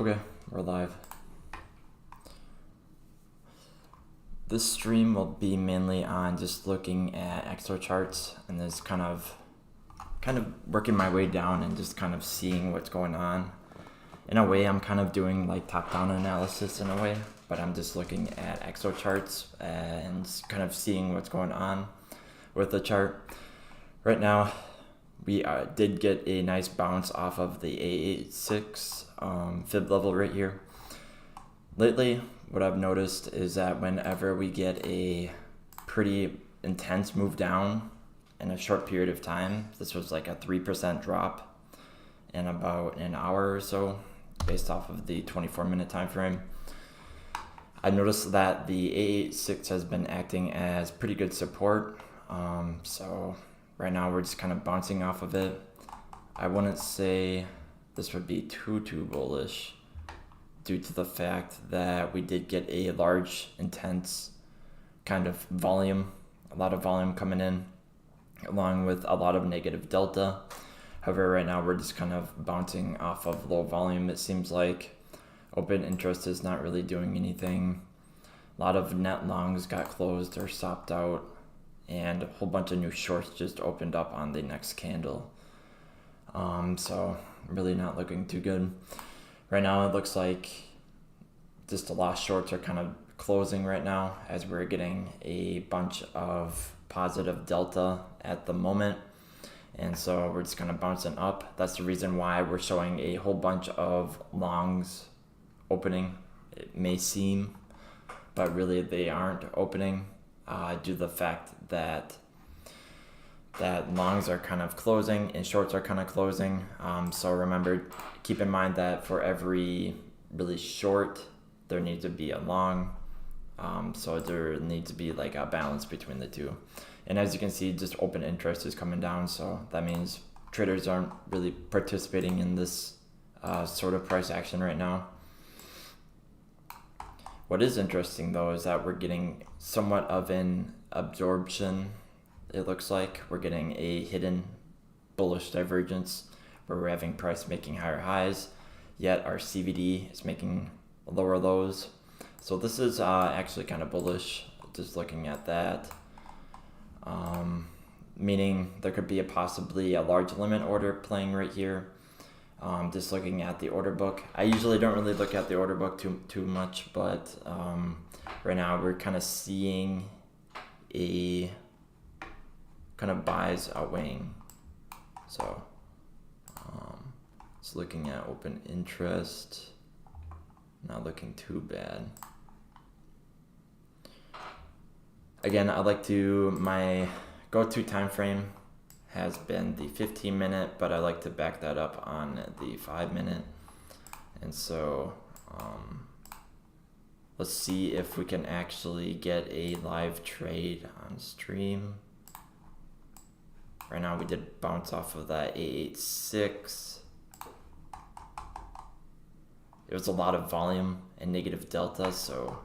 Okay, we're live. This stream will be mainly on just looking at Exocharts and just kind of working my way down and just kind of seeing what's going on. In a way, I'm kind of doing like top-down analysis in a way, but I'm just looking at Exocharts and kind of seeing what's going on with the chart. Right now, we did get a nice bounce off of the A86 fib level right here. Lately, what I've noticed is that whenever we get a pretty intense move down in a short period of time, this was like a 3% drop in about an hour or so, based off of the 24-minute time frame. I noticed that the A86 has been acting as pretty good support. So right now we're just kind of bouncing off of it. I wouldn't say this would be too bullish due to the fact that we did get a large, intense kind of volume, a lot of volume coming in, along with a lot of negative delta. However, right now we're just kind of bouncing off of low volume. It seems like open interest is not really doing anything. A lot of net longs got closed or stopped out, and a whole bunch of new shorts just opened up on the next candle. So really not looking too good. Right now it looks like just the last shorts are kind of closing right now as we're getting a bunch of positive delta at the moment. And so we're just kind of bouncing up. That's the reason why we're showing a whole bunch of longs opening. It may seem, but really they aren't opening due to the fact that longs are kind of closing and shorts are kind of closing. So remember, keep in mind that for every really short, there needs to be a long. So there needs to be like a balance between the two. And as you can see, just open interest is coming down. So that means traders aren't really participating in this sort of price action right now. What is interesting though is that we're getting somewhat of an absorption. It looks like we're getting a hidden bullish divergence where we're having price making higher highs, yet our CVD is making lower lows. So this is actually kind of bullish, just looking at that. Meaning there could be possibly a large limit order playing right here. Just looking at the order book. I usually don't really look at the order book too much, but right now we're kind of seeing a kind of buys outweighing. So just looking at open interest, not looking too bad. Again, my go-to time frame has been the 15-minute, but I like to back that up on the 5-minute. And so let's see if we can actually get a live trade on stream. Right now we did bounce off of that A86. It was a lot of volume and negative delta, so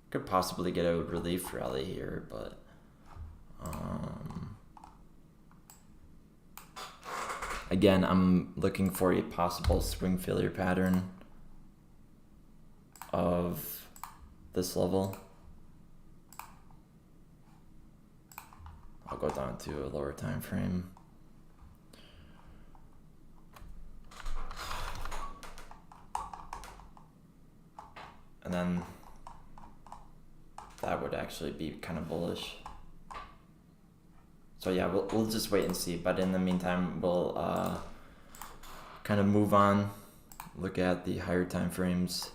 could possibly get a relief rally here, but again, I'm looking for a possible swing failure pattern of this level. I'll go down to a lower time frame. And then that would actually be kind of bullish. So yeah, we'll just wait and see. But in the meantime, we'll kind of move on, look at the higher time frames.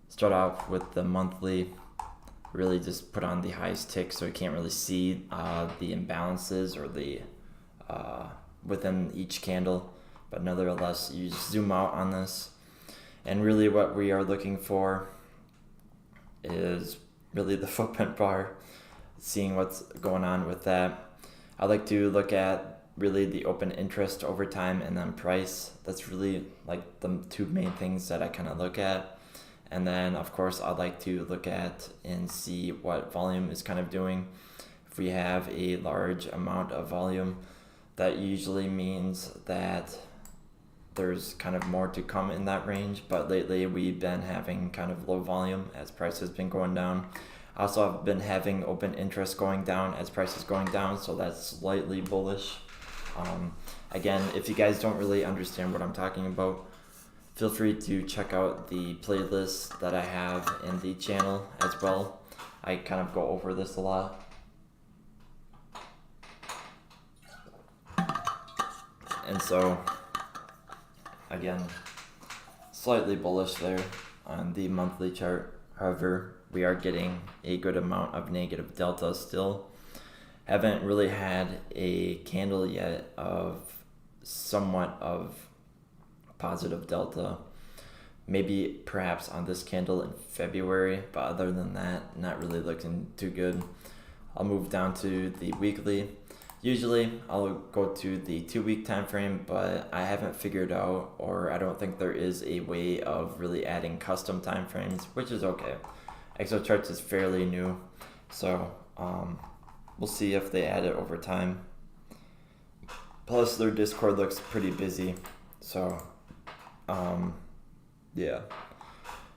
Start off with the monthly. Really just put on the highest tick so you can't really see the imbalances or the within each candle. But nevertheless, you just zoom out on this. And really what we are looking for is really the footprint bar, seeing what's going on with that. I like to look at really the open interest over time and then price. That's really like the two main things that I kind of look at. And then of course I like to look at and see what volume is kind of doing. If we have a large amount of volume, that usually means that there's kind of more to come in that range, but lately we've been having kind of low volume as price has been going down. Also, I've been having open interest going down as price is going down, so that's slightly bullish. Again, if you guys don't really understand what I'm talking about, feel free to check out the playlist that I have in the channel as well. I kind of go over this a lot. And so, again, slightly bullish there on the monthly chart. However, we are getting a good amount of negative delta still. Haven't really had a candle yet of somewhat of positive delta. Maybe perhaps on this candle in February, but other than that, not really looking too good. I'll move down to the weekly. Usually I'll go to the 2-week time frame, but I haven't figured out, or I don't think there is a way of really adding custom time frames, which is okay. Exocharts is fairly new, so we'll see if they add it over time. Plus their Discord looks pretty busy, so yeah.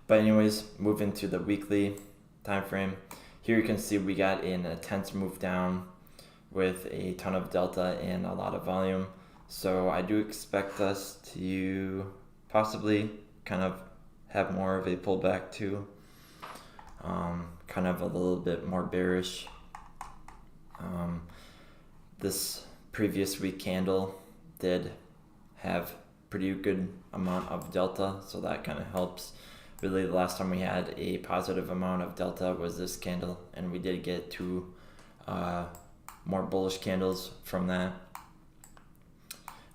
But anyways, move into the weekly time frame. Here you can see we got an intense move down with a ton of delta and a lot of volume. So I do expect us to possibly kind of have more of a pullback too. Kind of a little bit more bearish. This previous week candle did have pretty good amount of delta, so that kind of helps. Really, the last time we had a positive amount of delta was this candle, and we did get two more bullish candles from that.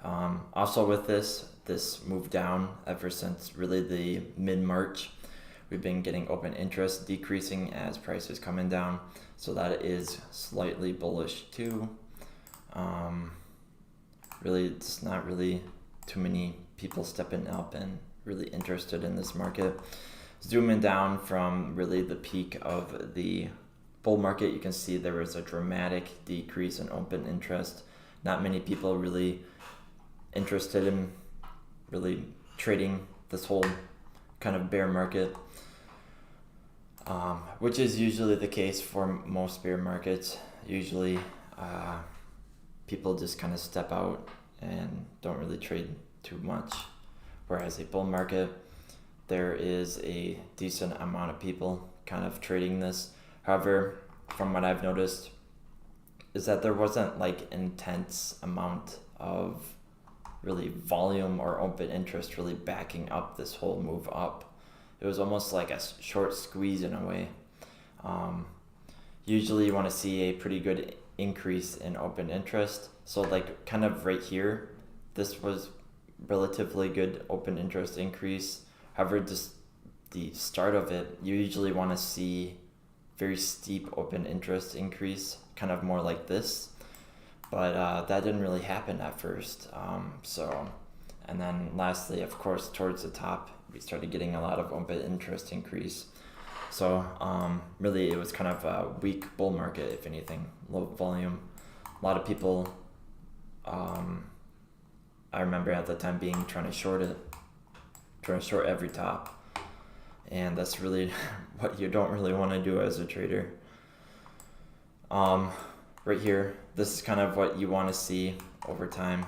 Also with this move down ever since really the mid-March, we've been getting open interest decreasing as price is coming down, so that is slightly bullish too. Really, it's not really too many people stepping up and really interested in this market. Zooming down from really the peak of the bull market, you can see there was a dramatic decrease in open interest. Not many people really interested in really trading this whole kind of bear market, which is usually the case for most bear markets. Usually people just kind of step out and don't really trade too much. Whereas a bull market, there is a decent amount of people kind of trading this. However, from what I've noticed is that there wasn't like intense amount of really volume or open interest really backing up this whole move up. It was almost like a short squeeze in a way. Usually you want to see a pretty good increase in open interest. So like kind of right here, this was relatively good open interest increase. However, just the start of it, you usually want to see very steep open interest increase, kind of more like this. But that didn't really happen at first. And then lastly, of course, towards the top, we started getting a lot of open interest increase. So really, it was kind of a weak bull market, if anything, low volume. A lot of people, I remember at the time trying to short every top. And that's really what you don't really want to do as a trader. Right here, this is kind of what you want to see over time,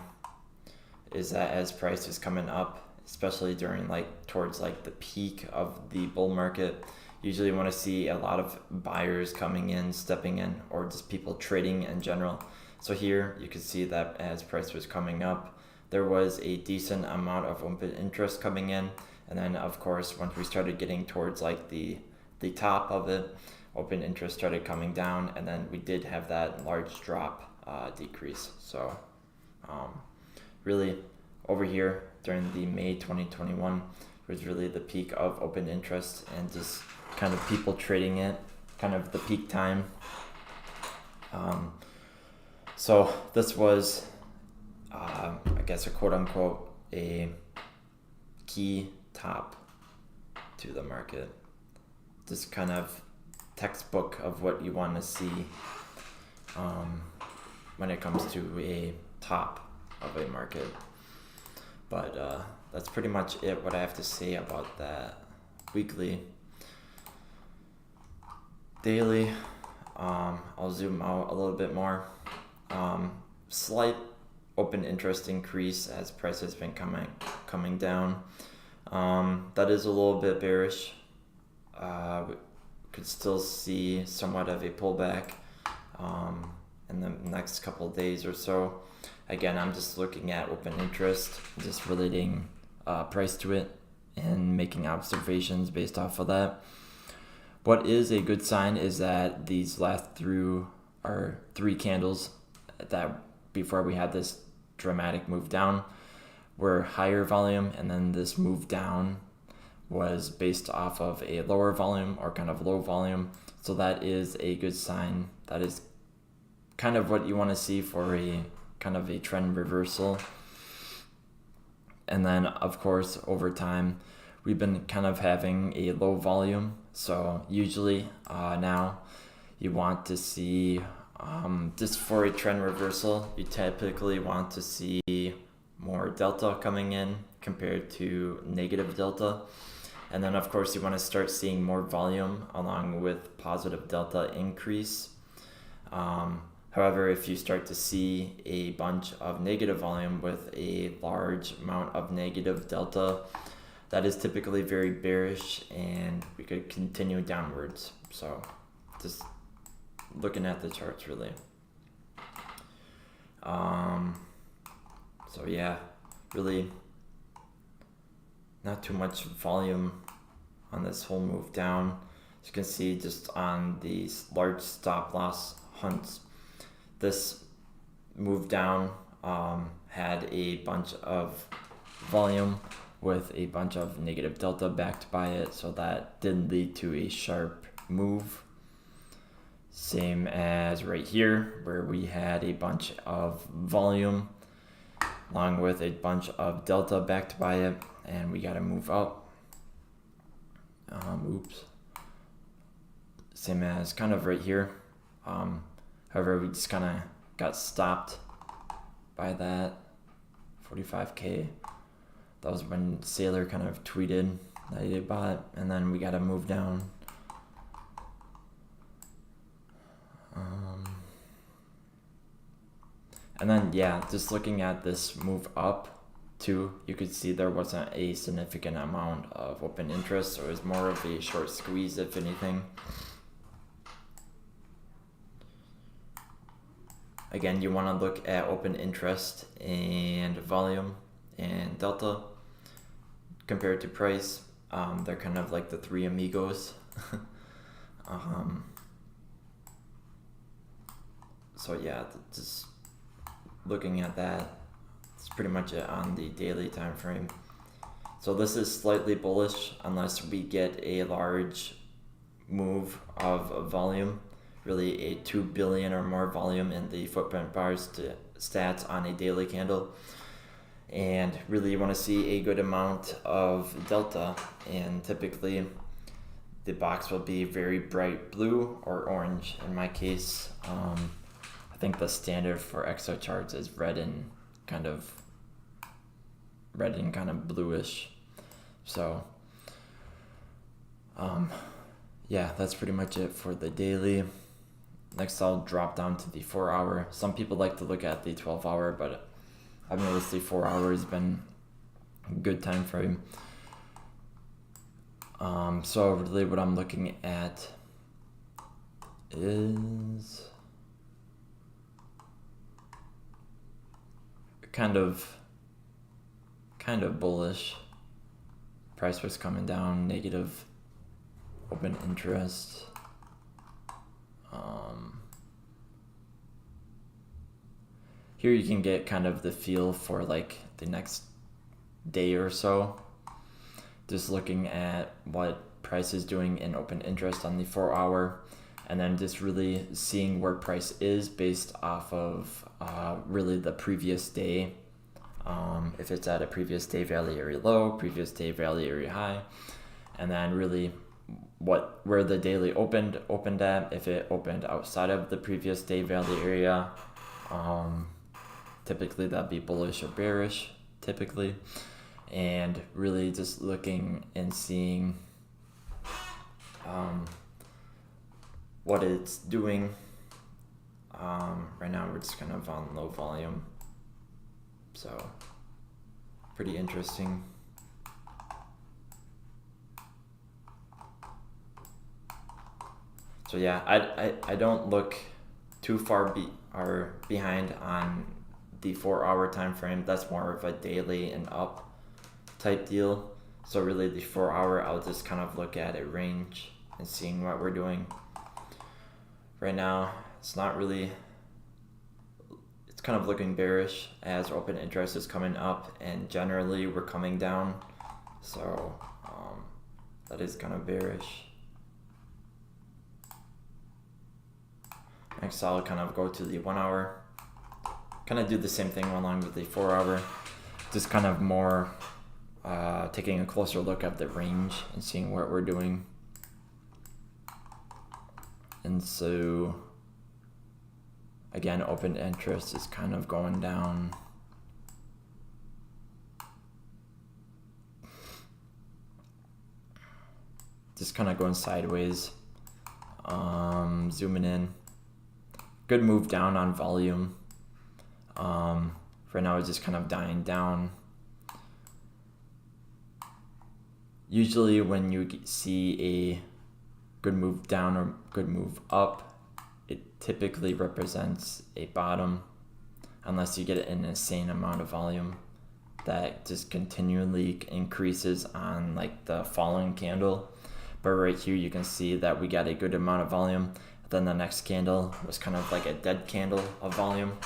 is that as price is coming up, especially during towards the peak of the bull market, usually you want to see a lot of buyers coming in, stepping in, or just people trading in general. So here you can see that as price was coming up, there was a decent amount of open interest coming in. And then of course, once we started getting towards the top of it, open interest started coming down, and then we did have that large drop decrease. So really over here during the May 2021 was really the peak of open interest and just kind of people trading it, kind of the peak time. So this was, I guess, a quote unquote, a key top to the market. Just kind of textbook of what you want to see when it comes to a top of a market. But that's pretty much it, what I have to say about that. Weekly. Daily, I'll zoom out a little bit more. Slight open interest increase as price has been coming down. That is a little bit bearish. We could still see somewhat of a pullback in the next couple of days or so. Again, I'm just looking at open interest, just relating price to it and making observations based off of that. What is a good sign is that these last through our 3 candles that before we had this dramatic move down were higher volume, and then this move down was based off of a lower volume or kind of low volume. So that is a good sign. That is kind of what you want to see for a kind of a trend reversal. And then of course over time we've been kind of having a low volume. So usually now you want to see just for a trend reversal, you typically want to see more delta coming in compared to negative delta. And then of course you want to start seeing more volume along with positive delta increase. However, if you start to see a bunch of negative volume with a large amount of negative delta, that is typically very bearish and we could continue downwards. So just looking at the charts really. So yeah, really not too much volume on this whole move down. As you can see just on these large stop loss hunts, this move down had a bunch of volume with a bunch of negative delta backed by it, so that did lead to a sharp move. Same as right here where we had a bunch of volume along with a bunch of delta backed by it, and we got to move up. Oops. Same as kind of right here. However, we just kind of got stopped by that 45K. That was when Sailor kind of tweeted that he bought, and then we got to move down. And then, yeah, just looking at this move up too, you could see there wasn't a significant amount of open interest, so it was more of a short squeeze, if anything. Again, you want to look at open interest and volume and delta compared to price. They're kind of like the 3 amigos. So yeah, just looking at that, it's pretty much it on the daily time frame. So this is slightly bullish unless we get a large move of volume, really a 2 billion or more volume in the footprint bars to stats on a daily candle. And really you want to see a good amount of delta, and typically the box will be very bright blue or orange. In my case, I think the standard for Exocharts is red and kind of bluish. So yeah, that's pretty much it for the daily. Next I'll drop down to the 4 hour. Some people like to look at the 12 hour, but I've noticed the 4 hour has been a good time frame. So really what I'm looking at is kind of bullish. Price was coming down, negative open interest. Here you can get kind of the feel for like the next day or so. Just looking at what price is doing in open interest on the 4 hour, and then just really seeing where price is based off of really the previous day. If it's at a previous day value area low, previous day value area high, and then really where the daily opened at. If it opened outside of the previous day value area, typically that'd be bullish or bearish. typically, and really just looking and seeing what it's doing. Right now we're just kind of on low volume, so pretty interesting. So yeah, I don't look too far behind on the 4-hour time frame. That's more of a daily and up type deal. So really the 4-hour, I'll just kind of look at a range and seeing what we're doing. Right now, it's not really, it's kind of looking bearish as open interest is coming up, and generally we're coming down. So that is kind of bearish. Next, I'll kind of go to the 1-hour. Kind of do the same thing along with the 4-hour. Just kind of more taking a closer look at the range and seeing what we're doing. And so, again, open interest is kind of going down. Just kind of going sideways. Zooming in. Good move down on volume. Right now it's just kind of dying down. Usually when you see a good move down or good move up, it typically represents a bottom, unless you get an insane amount of volume that just continually increases on like the following candle. But right here you can see that we got a good amount of volume. Then the next candle was kind of like a dead candle of volume.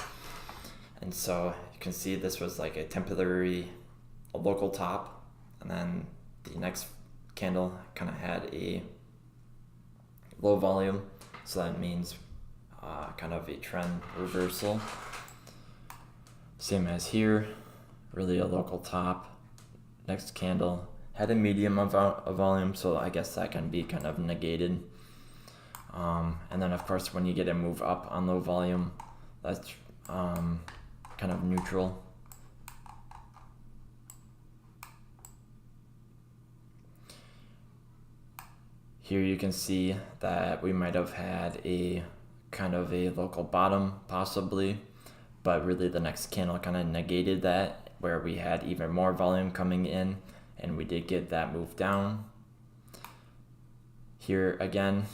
And so you can see this was like a local top, and then the next candle kind of had a low volume, so that means kind of a trend reversal. Same as here, really a local top. Next candle had a medium of volume, so I guess that can be kind of negated. And then of course when you get a move up on low volume, that's kind of neutral. Here you can see that we might have had a kind of a local bottom possibly, but really the next candle kind of negated that, where we had even more volume coming in, and we did get that move down. Here again,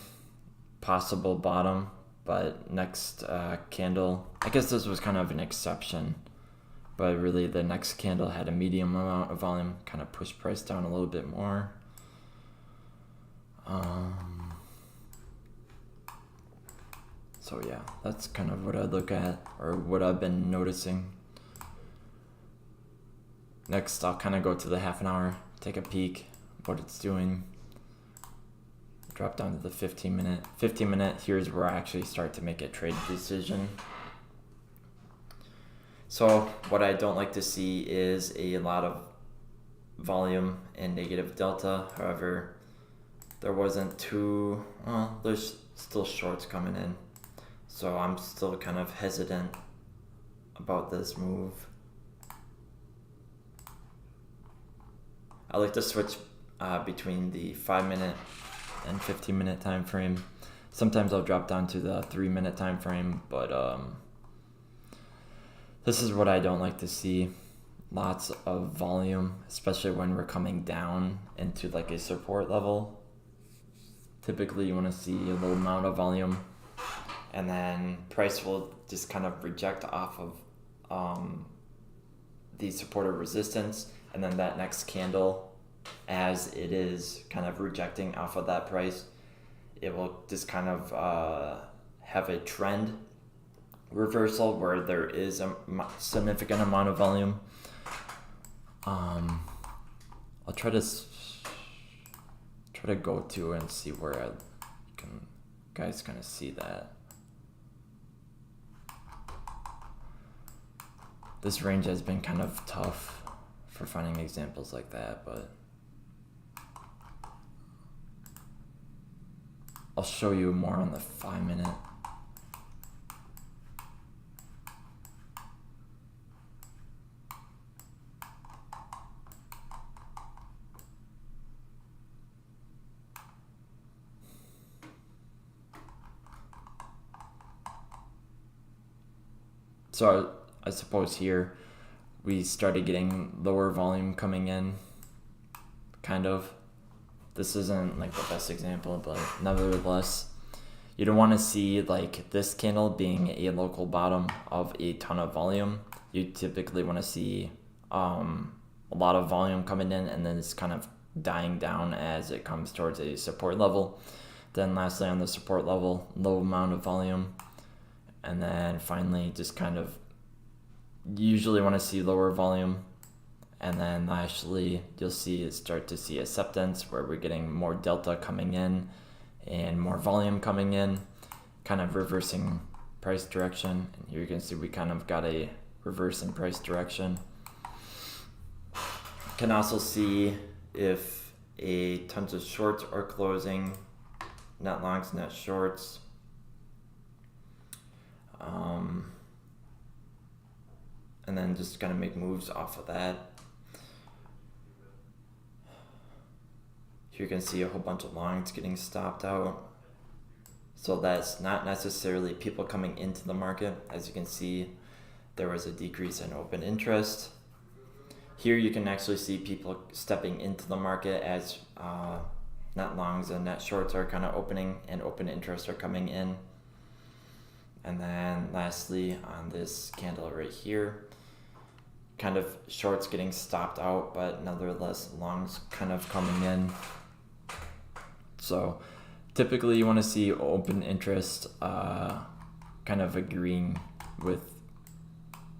possible bottom, but next candle, I guess this was kind of an exception, but really the next candle had a medium amount of volume, kind of pushed price down a little bit more. So yeah, that's kind of what I look at, or what I've been noticing. Next, I'll kind of go to the half an hour, take a peek what it's doing. Drop down to the 15 minute. 15 minute, here's where I actually start to make a trade decision. So what I don't like to see is a lot of volume and negative delta. However, there wasn't too, well, there's still shorts coming in. So I'm still kind of hesitant about this move. I like to switch between the 5-minute and 15-minute time frame. Sometimes I'll drop down to the 3-minute time frame, but this is what I don't like to see. Lots of volume, especially when we're coming down into like a support level. Typically you want to see a little amount of volume, and then price will just kind of reject off of the support or resistance, and then that next candle, as it is kind of rejecting off of that price, it will just kind of have a trend reversal where there is a significant amount of volume. I'll try to go to and see where guys kind of see that. This range has been kind of tough for finding examples like that, but I'll show you more on the 5-minute. So I suppose here we started getting lower volume coming in, kind of. This isn't like the best example, but nevertheless, you don't want to see like this candle being a local bottom of a ton of volume. You typically want to see a lot of volume coming in, and then it's kind of dying down as it comes towards a support level. Then lastly, on the support level, low amount of volume, and then finally just kind of usually want to see lower volume. And then lastly, you'll start to see acceptance, where we're getting more delta coming in and more volume coming in, kind of reversing price direction. And here you can see we kind of got a reverse in price direction. Can also see if tons of shorts are closing, net longs, net shorts. And then just kind of make moves off of that. Here you can see a whole bunch of longs getting stopped out. So that's not necessarily people coming into the market. As you can see, there was a decrease in open interest. Here you can actually see people stepping into the market as net longs and net shorts are kind of opening and open interest are coming in. And then lastly, on this candle right here, kind of shorts getting stopped out, but nevertheless longs kind of coming in. So typically you want to see open interest kind of agreeing with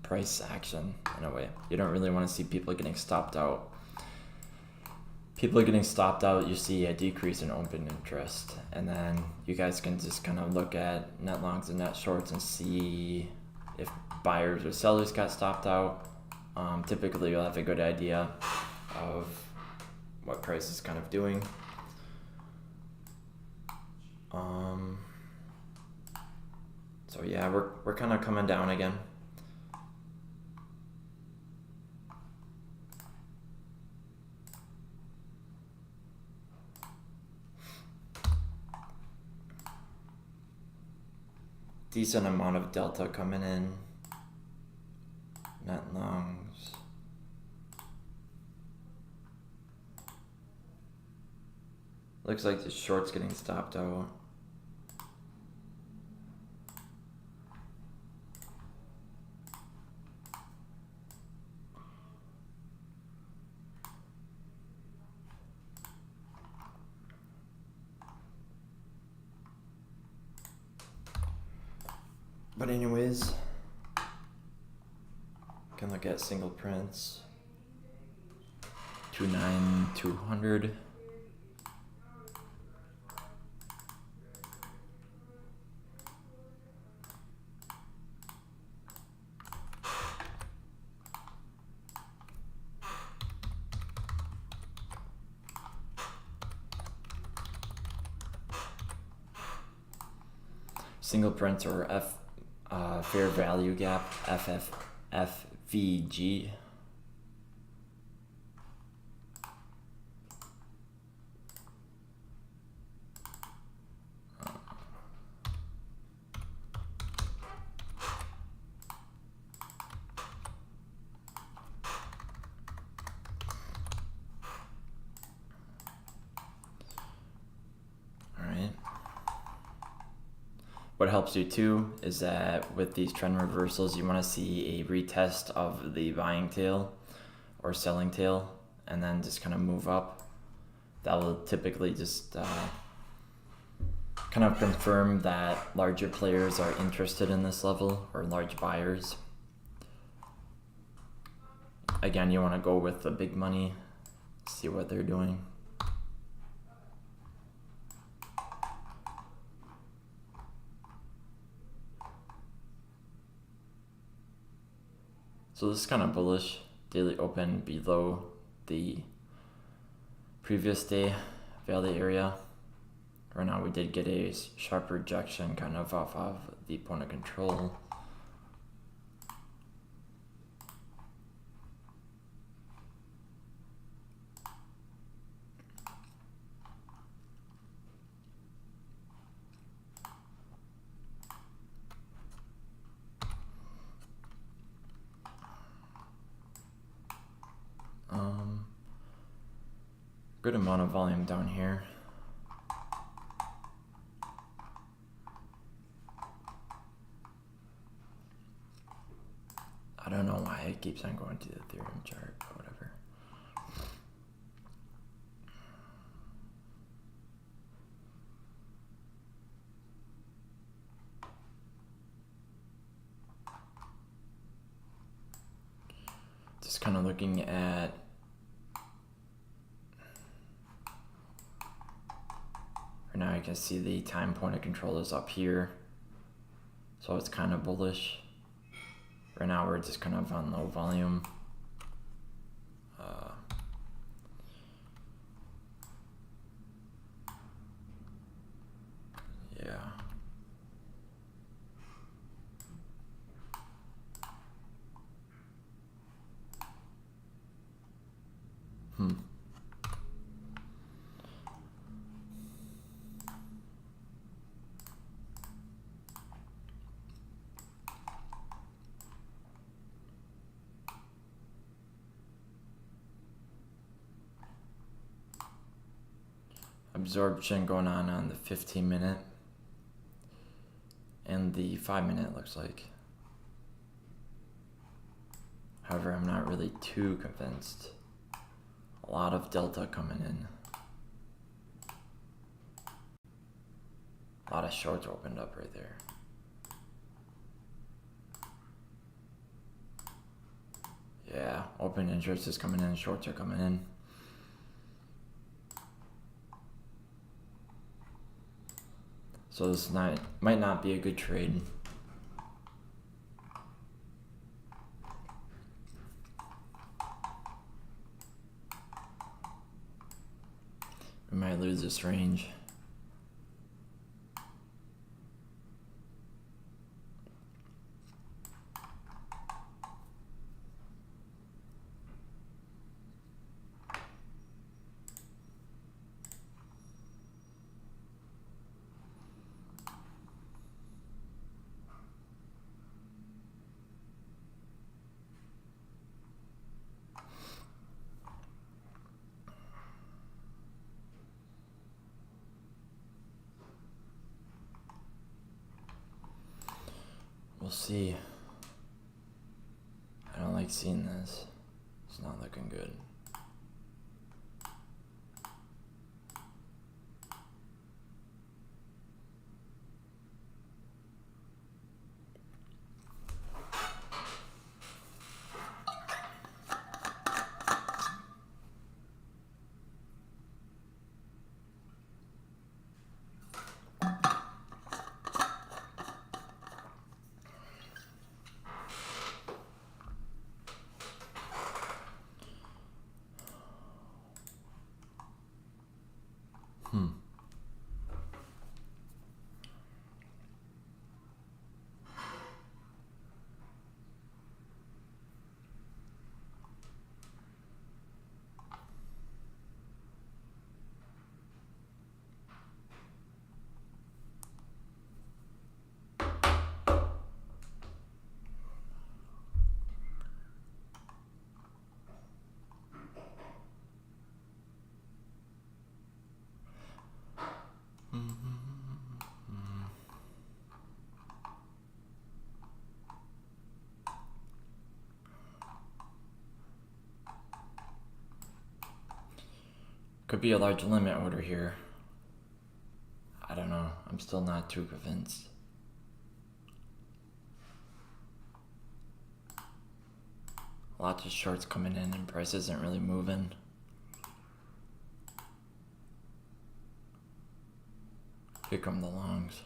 price action in a way. You don't really want to see people getting stopped out. People are getting stopped out, you see a decrease in open interest. And then you guys can just kind of look at net longs and net shorts and see if buyers or sellers got stopped out. Typically you'll have a good idea of what price is kind of doing. So yeah, we're kind of coming down again. Decent amount of delta coming in. Net longs. Looks like the short's getting stopped out. But anyways, can look at single prints. 29200. Single prints or fair value gap, FVG. What helps you too is that with these trend reversals, you want to see a retest of the buying tail or selling tail and then just kind of move up. That will typically just kind of confirm that larger players are interested in this level, or large buyers. Again, you want to go with the big money, see what they're doing. So this is kind of bullish. Daily open below the previous day value area. Right now we did get a sharp rejection kind of off of the point of control. Good amount of volume down here. I don't know why it keeps on going to the Ethereum chart, but whatever. Just kind of looking at right now, I can see the time point of control is up here, so it's kind of bullish. Right now we're just kind of on low volume. Yeah. Absorption going on the 15-minute and the 5-minute looks like. However, I'm not really too convinced. A lot of delta coming in. A lot of shorts opened up right there. Yeah, open interest is coming in, shorts are coming in. So this might not be a good trade. We might lose this range. We'll see. I don't like seeing this. It's not looking good. Could be a large limit order here. I don't know. I'm still not too convinced. Lots of shorts coming in and price isn't really moving. Here come the longs.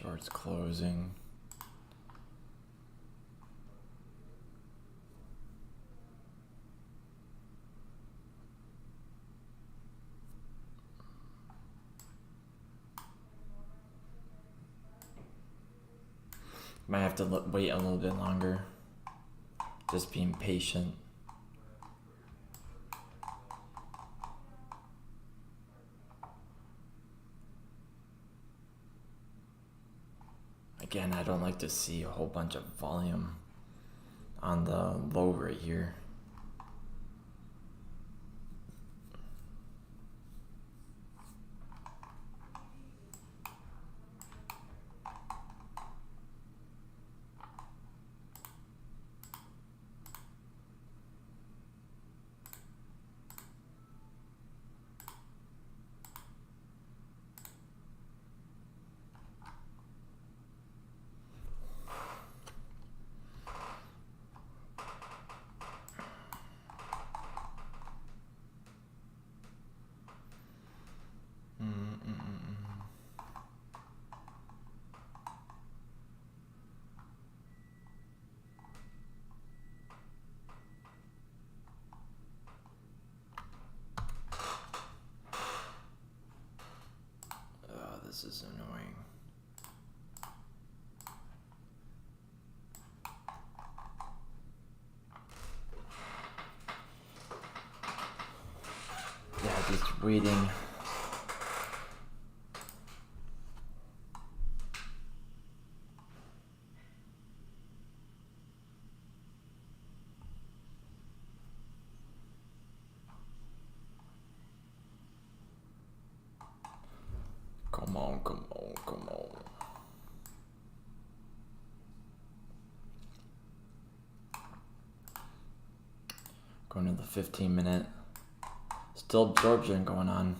Shorts closing. Might have to wait a little bit longer. Just being patient. Again, I don't like to see a whole bunch of volume on the low right here. This is annoying. Yeah, just waiting. Come on, come on, come on. Going to the 15-minute. Still absorption going on.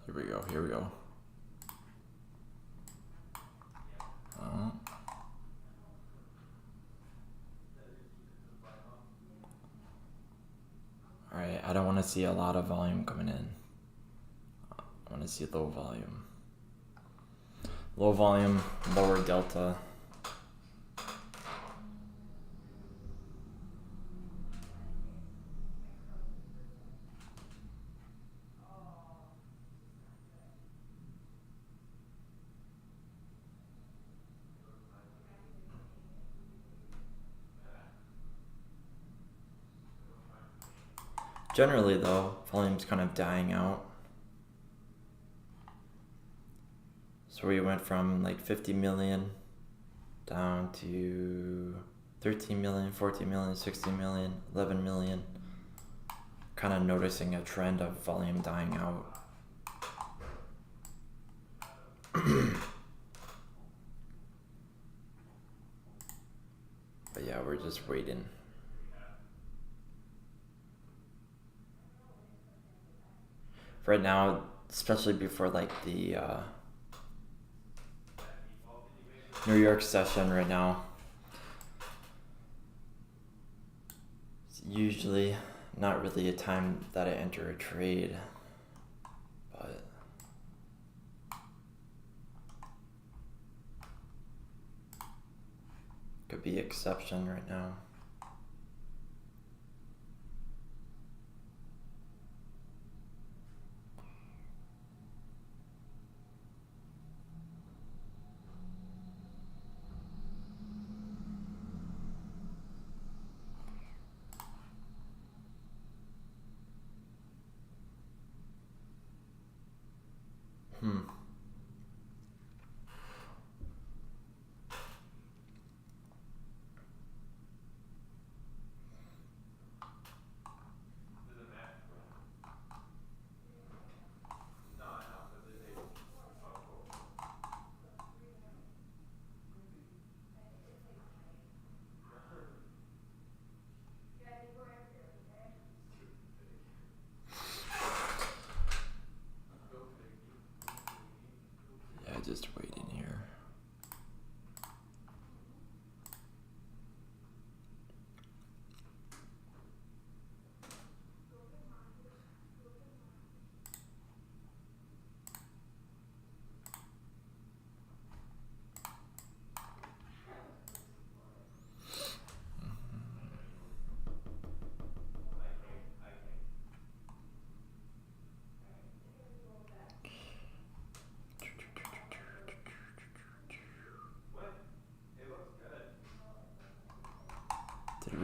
Here we go, here we go. Alright, I don't want to see a lot of volume coming in. I want to see low volume. Low volume, lower delta. Generally though, volume's kind of dying out. So we went from like 50 million down to 13 million, 14 million, 16 million, 11 million. Kind of noticing a trend of volume dying out. But yeah, we're just waiting. Right now, especially before like the New York session right now, it's usually not really a time that I enter a trade, but could be exception right now.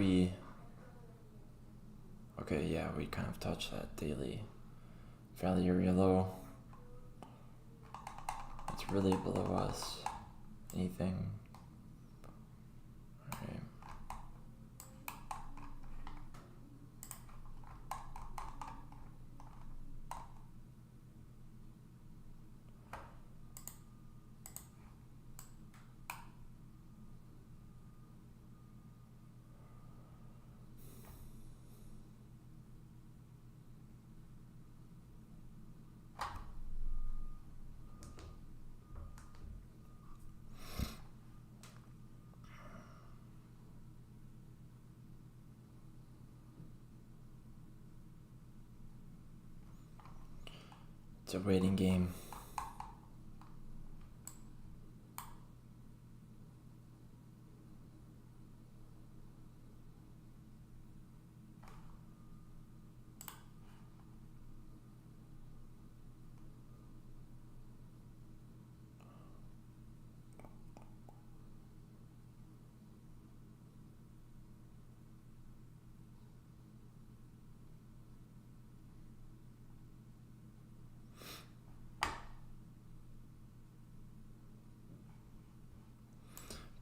we... Okay, yeah, we kind of touched that daily value area low. It's really below us. Anything? Alright. It's a waiting game.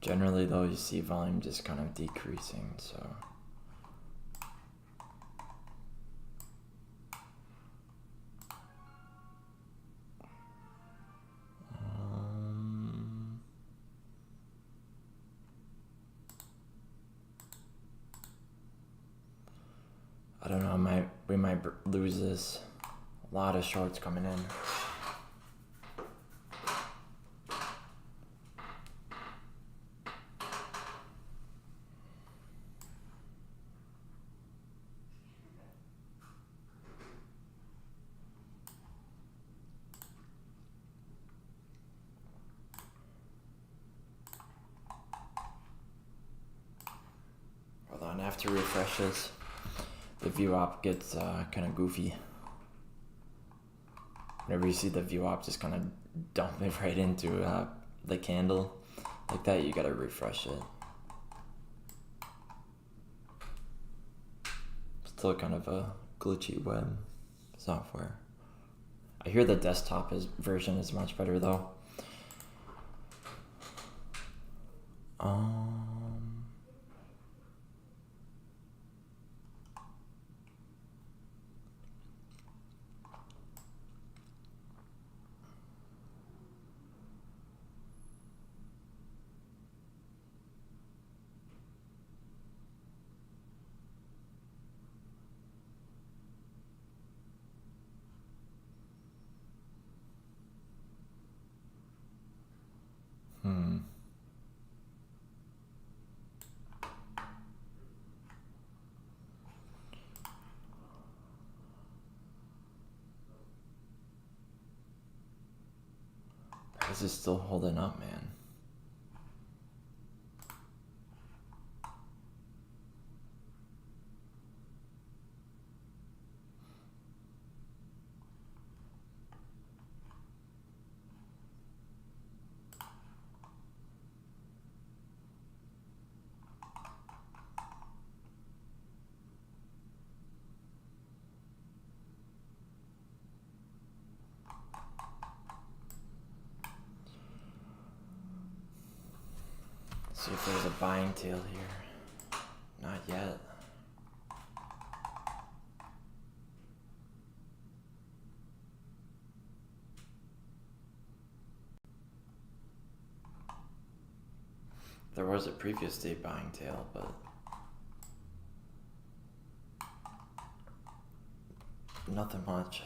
Generally though, you see volume just kind of decreasing, so... I don't know, we might lose this. A lot of shorts coming in. Hold on, after refreshes, the view op gets kind of goofy. Whenever you see the view op just kind of dump it right into the candle like that, you gotta refresh it. Still kind of a glitchy web software. I hear the desktop version is much better though. Price is still holding up, man. See if there's a buying tail here. Not yet. There was a previous day buying tail, but nothing much.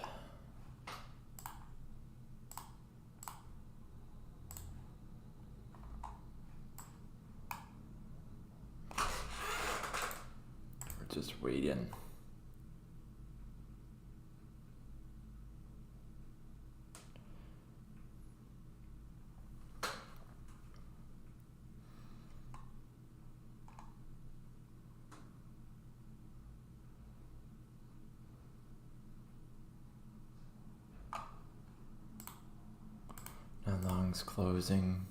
Just waiting. Now long's closing.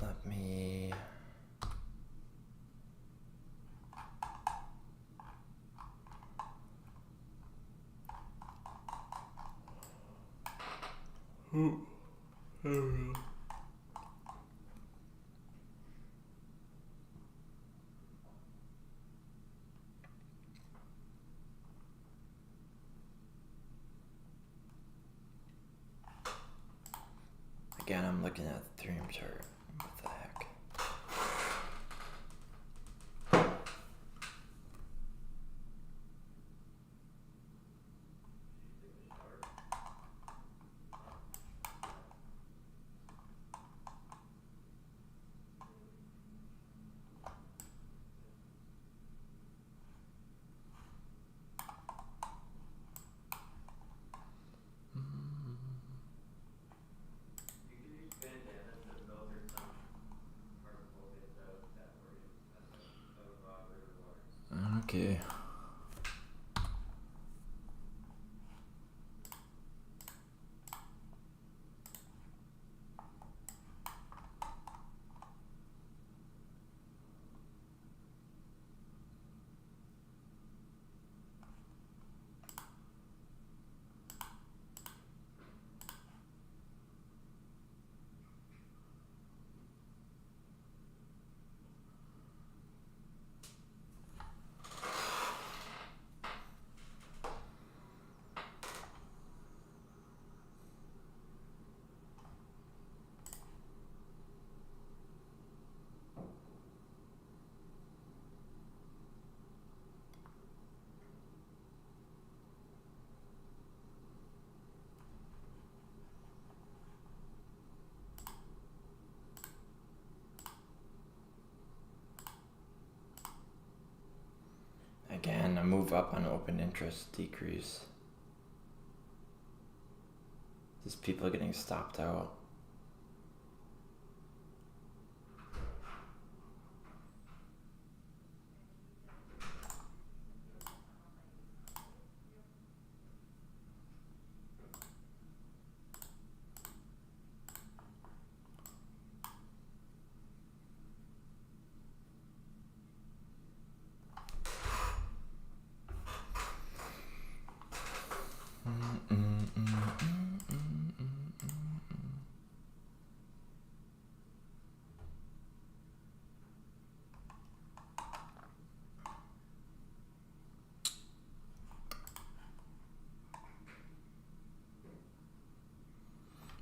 Let me... Again, I'm looking at the Ethereum chart. What the heck? Okay. Again, a move up on open interest decrease. These people are getting stopped out.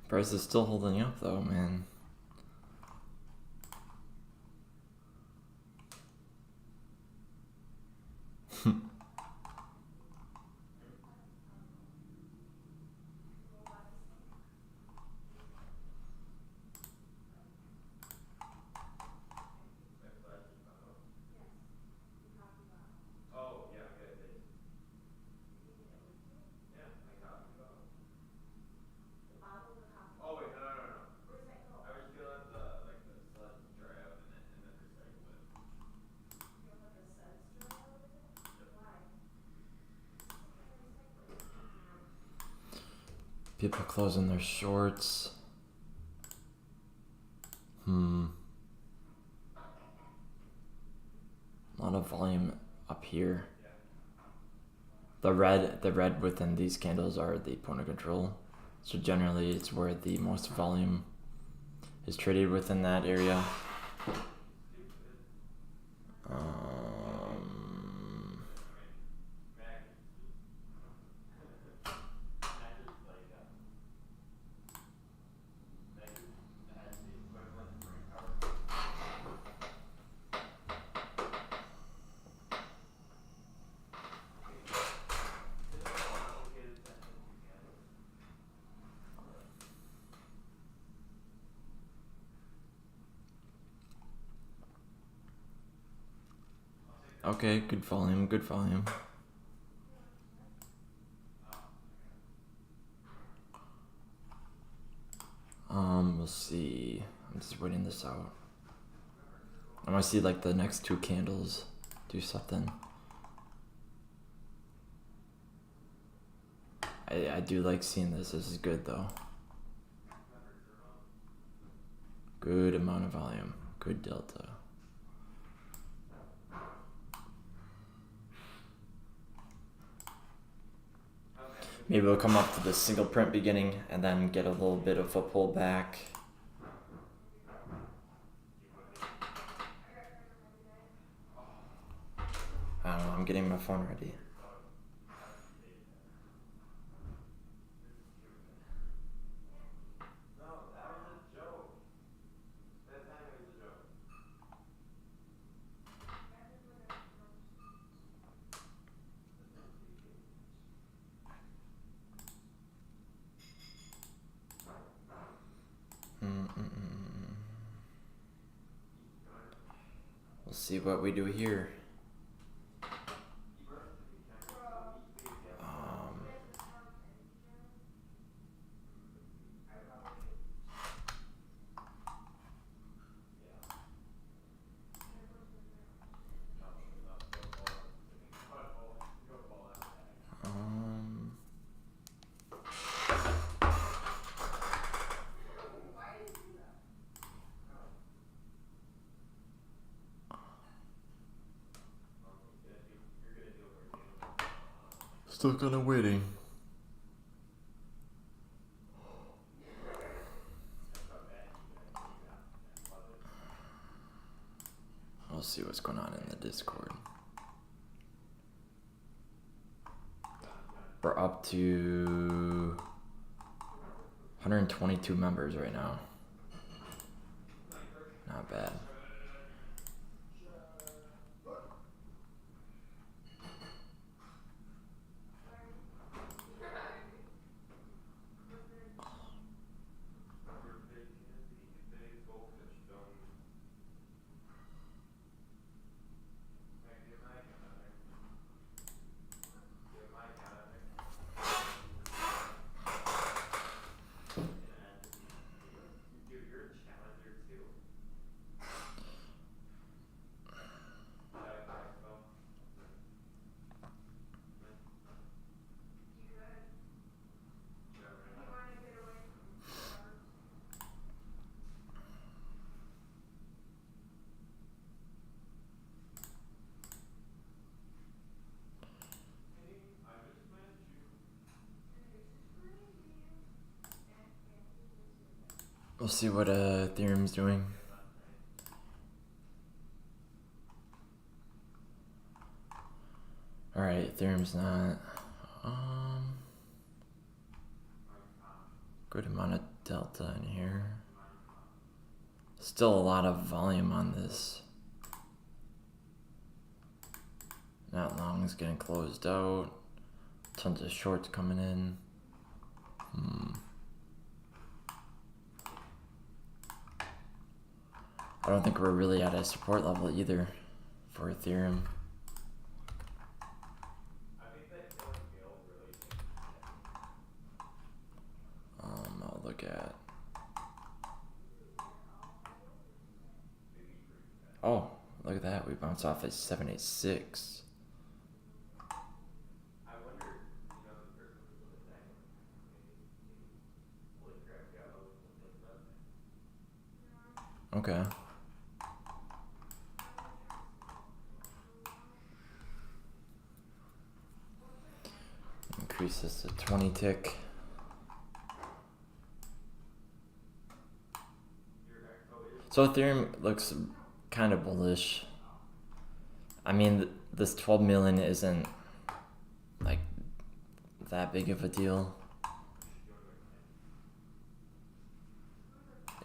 Price is still holding up though, man. People closing their shorts. A lot of volume up here. The red within these candles are the point of control. So generally it's where the most volume is traded within that area. Okay, good volume, good volume. We'll see. I'm just waiting this out. I want to see like the next two candles do something. I do like seeing this. This is good though. Good amount of volume. Good delta. Maybe we'll come up to the single print beginning and then get a little bit of a pullback. I don't know, I'm getting my phone ready. We'll see what we do here. Still kind of waiting. We'll see what's going on in the Discord. We're up to 122 members right now. Not bad. We'll see what Ethereum's doing. Alright, Ethereum's not. Good amount of delta in here. Still a lot of volume on this. Not long is getting closed out. Tons of shorts coming in. I don't think we're really at a support level either for Ethereum. I'll look at. Oh, look at that. We bounced off at 786. Okay. Increase this to 20 tick. So Ethereum looks kind of bullish. I mean, this 12 million isn't like that big of a deal.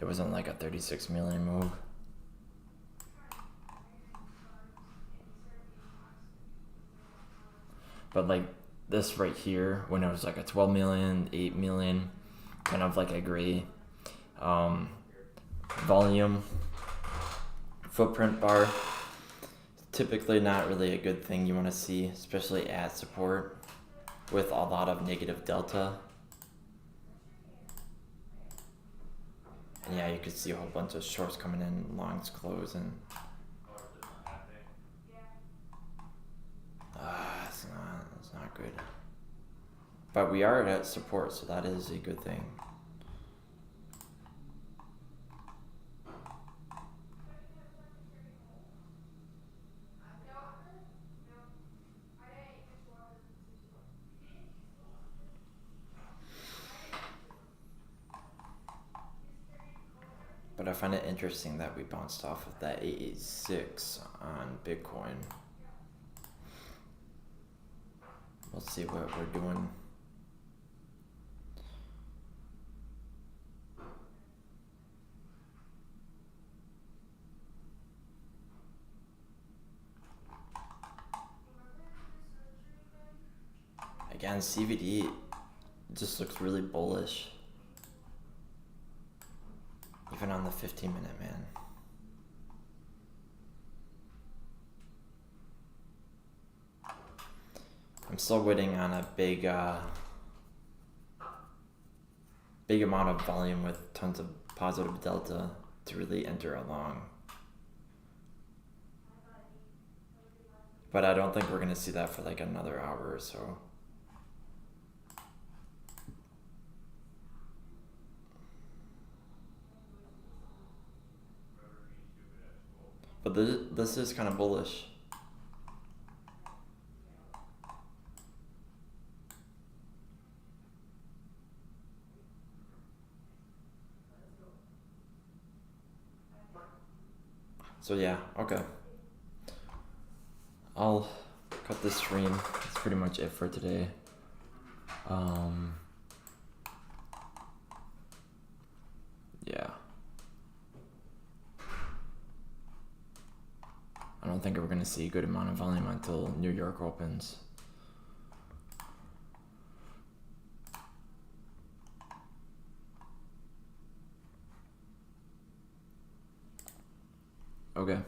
It wasn't like a 36 million move. But like this right here, when it was like a 12 million, 8 million, kind of like a gray volume footprint bar, typically not really a good thing you want to see, especially at support with a lot of negative delta. And yeah, you could see a whole bunch of shorts coming in, longs closing. It's not good. But we are at support, so that is a good thing. But I find it interesting that we bounced off of that 886 on Bitcoin. Let's see what we're doing. Again, CVD just looks really bullish. Even on the 15-minute, man. I'm still waiting on a big amount of volume with tons of positive delta to really enter a long. But I don't think we're gonna see that for like another hour or so. But this is kind of bullish. So yeah, okay. I'll cut this stream. That's pretty much it for today. Yeah. I don't think we're gonna see a good amount of volume until New York opens. Okay.